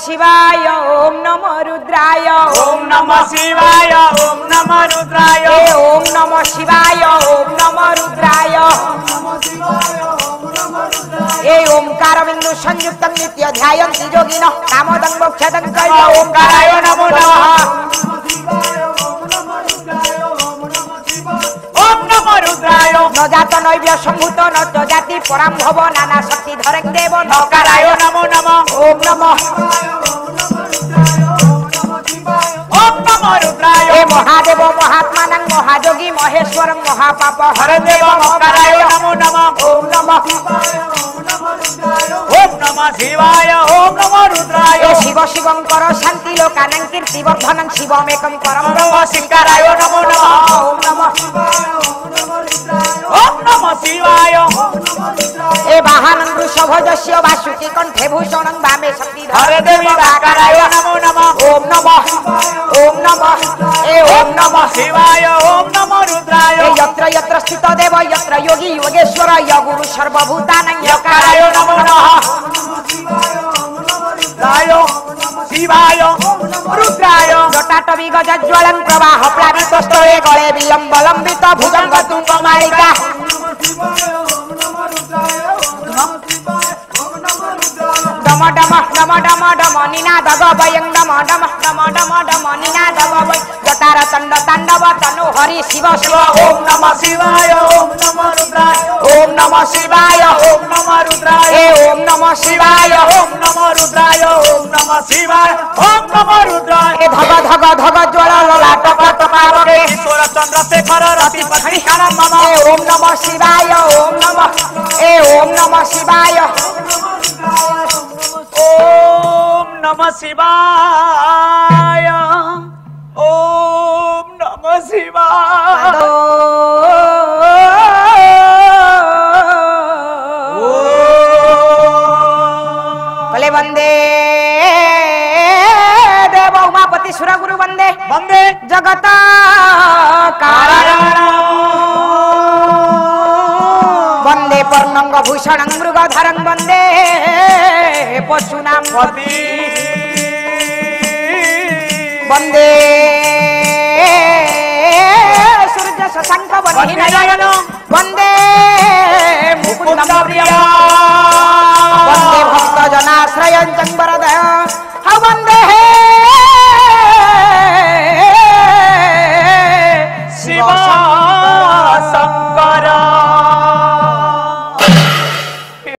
शिवाय ओम नमो रुद्राय ओम नमः शिवाय ओम नमः रुद्राय ओम नमो शिवाय ओम नमो रुद्राय ए ओंकार बिंदु संयुक्त नित्य ध्यायन्ति योगिनः कामदं मोक्षदं कर्म ओंकाराय नमो नमः ओम नमः रुद्राय न जात नैव्य संभूत न च जाति पराम्भव नाना शक्ति धरे देव ओंकाराय नमो नमः ओम नमः ओम नमः रुद्राय ए महादेव महात्मानं महायोगी महेश्वरं महापाप हरदेव ओंकाराय नमो नमः ओम नमः ओम नमः शिवाय ओम नमः रुद्राय ए शिव शिवंकर शांति लोकानं कीर्ति वर्धनं शिवमेकं परं नमः शिवकाराय नमो नमः ओम नमः ओम नमः शिवाय ए वाहनं वृषभजस्य वासुकी कंठे भूषणं वामे शक्ति हरदेव ओंकाराय नमो नमः ओम नमः ओम नमः ए ओम नमः शिवाय ओम नमः रुद्राय ए यत्र यत्र स्थित देव यत्र योगी योगेश्वर य गुरु सर्वभूतानां ओंकाराय नमो नमः राय शिवाय रुद्राय जटाटवी गजज्वलं प्रवाह प्लावित स्तरे गळे विलम्बलम्बित भुजंग तुंगमालिका डम डम डम डम डम निनाद गवयं डम डम डम डम डम निनाद गवय जटार तंड तांडव तनु हरि शिव शिव ओम नमः शिवाय ओम नमः रुद्राय ओम नमः शिवाय ओम नमः रुद्राय ए ओम नमः शिवाय ओम नमः रुद्राय ओम नमः शिवाय ओम नमः रुद्राय ए धग धग धग ज्वल ललाट प्रतापके ईश्वर चंद्रशेखर रतिपति मम ए ओम नमः शिवाय ओम नमः ए ओम नमः शिवाय ओम नमः शिवाय ओम नमः शिवाय भले वंदे देव उमापति सुर गुरु वंदे वंदे जगत कारण वंदे पर्णंग भूषणं मृगधरं वंदे पशूनां पति वंदे सूर्य शशांक वन्हिनयन वंदे मुकुंदं प्रियं वंदे भक्तजनाश्रयं चं वरदं वंदे